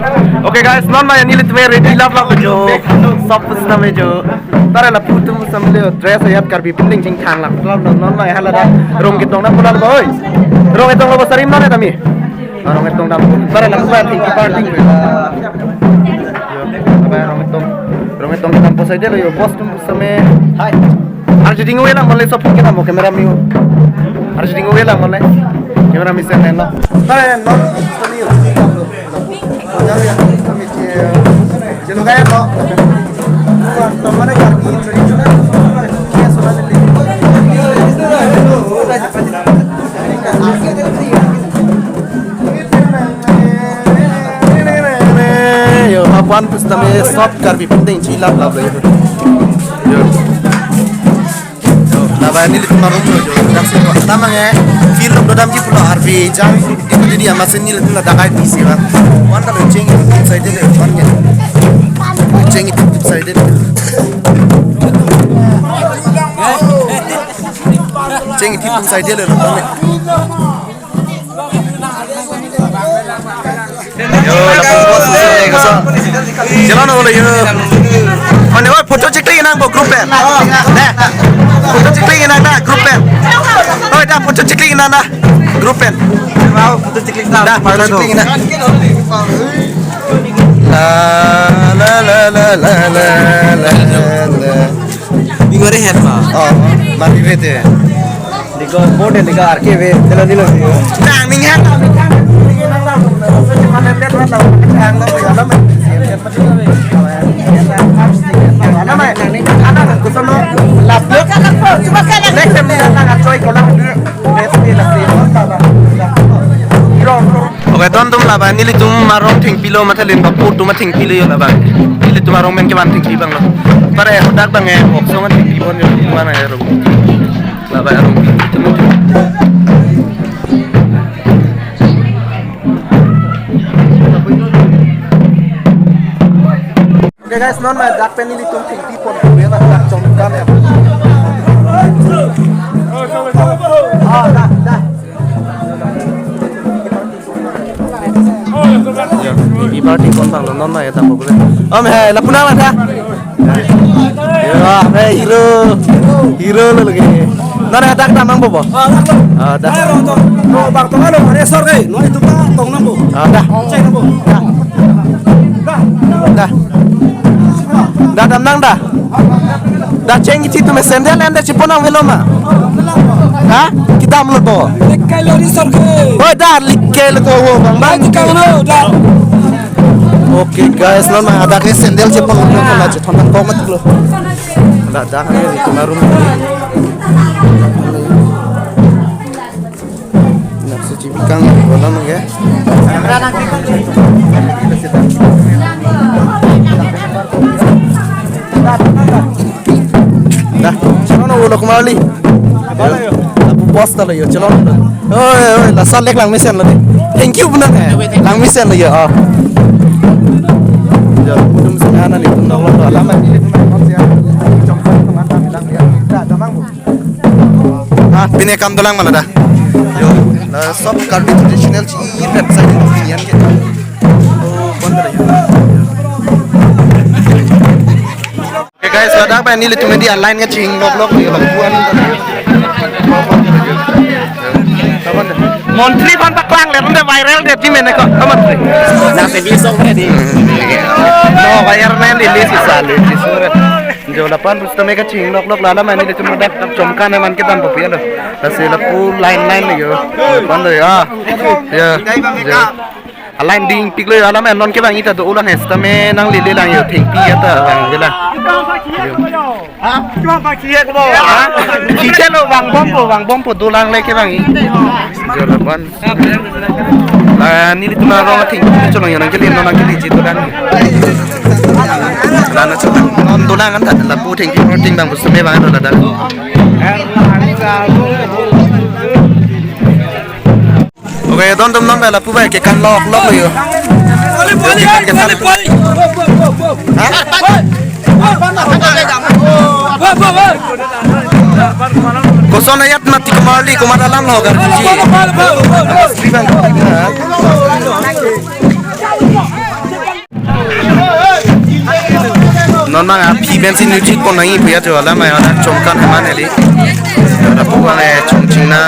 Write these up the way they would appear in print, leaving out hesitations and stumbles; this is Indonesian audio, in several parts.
Okay guys, non mai ni litme ready love jo सब पुस्ता में जो तारा ला पुतुम समले ड्रेस याद कर भी पिंडिंग जिंग खान ला non mai hala da rong ke tong na pula boy rong ke tong lo sarim na tami rong ke tong da तारा ला puan ting party rong ke tong kam posai de yo post समय hai arjing wela mole सब के ना कैमरा में arjing wela mole camera में से ना तारा non Jangan kayak kok. Temannya kaki tradisional. Yo, apaan pustame stop karbi penting cilap lah bro. Yo. Laba ini lihat marun jo. Dapat kok. Tamangnya film dodam ji pula harbi jam itu jadi amasin ini lihat dakai PC bang. Wan kalau ceng saya jadi wannya. Ceng itu saya jadi. Ceng itu saya jadi loh. Yo, jalan oleh yo. Mana wah foto cekling nang grup pen. Nah, foto cekling nang grup pen. Oh, dah foto cekling nang grup pen. Mau foto cekling nang. Dah foto cekling nang. La la la la la la la. Bingore head ma. Oh, mati vete. Diko board diko archive telo dilo. Nang ning head. Oke, tonton lah bang. Ini tuh marong tingpilo matalin bapur tuh mating pilo ya lah bang. Ini tuh marong bang keban tingpi bang loh. Para ya udah bang ya, opsiongan tingpi pun di mana ya rom. Lah bang rom. Oke guys, non mah dak pen ini tuh tingpi pun ya lah dak contohkan ya. Oh, dah. Di party kon bang non mah ya tambah boleh. Om hai, lapuna lah dah. Ya, hero lo lagi. Nara dak tamang bobo. Ah, dah. Oh, bang tong alo resor ke. No itu pak tong nambo. Ah, dah. Cek nambo. Dah. Dah damnang dah. Dah ceng itu tu mesendel anda ciponang veloma. Hah? Kita mulut bawa. Likai lo resor ke. Oh, dah likai lo bawa bang. Bang kau no dah. Oke guys, non mah ada ke sendel cepong lo kala cetonang komat lo. Dah ni kemarum. Nak suci bikang bola mah ya. Dah, chalo ulo kembali. Aku post lo yo, chalo. Oi, la salek lang mesen lo. Thank you benar ya. Lang mesen lo yo. Giờ cũng sẽ ăn này cũng đâu lo lắm anh đi con xe trong công an đang đi đã cho mang ah bine kam dolang mana dah yo shop karbi traditional chi website opinion ke oh banda ya okay guys ada apa ini lihat media online ke cing blog ya buan Montri pan paklang leมันviral dia di mana kok Montri nah TV song di no viral man di list sale di sore jo lapan pustame ka ching lok lala man ni cuma dak chomka na man kita papi lo nasi lapu line yo pan lo ya line ding piklo ala man non ke bang ita do ulang hestame nang lili lang yo thing pi ata bang gela ha cuma pakai ko bo ha kita lo bang bompo dulang le ke bang jo lapan ni itu narong thing cholo yo nang ke lin nang ke li jitu dan lana chota non dulang kan la pu thing pi ting bang pustame bang do la dan oke tonton nang la pu ba ke kan lok yo Kosong ayat mati kembali kumadalang lo gar ji. non mang phi bensin nu chit kon nai pia jo la mai ona chom kan ma ne li ra pu wa ne chom ching na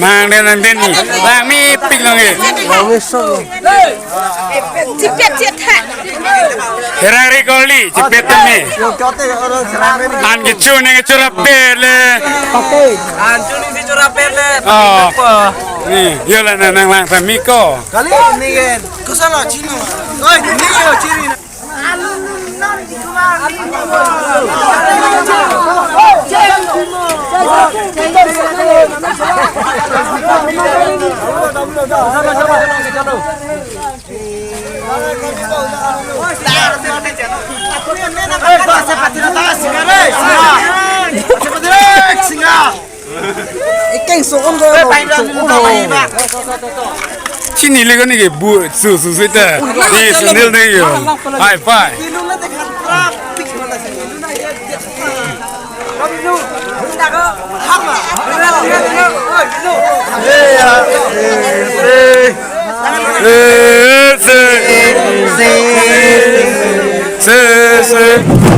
mang đen ăn tên gì và mi pin là gì Cepet cetak. Ferrari Goli cepet ni an gitu nih curap bele Anjuni si curah pele. oh nih yola nang lang Miko kali ni kan kusala chino oi ni yo chiri Sini lagi ni bu susu kita di sendiri ni yo high five se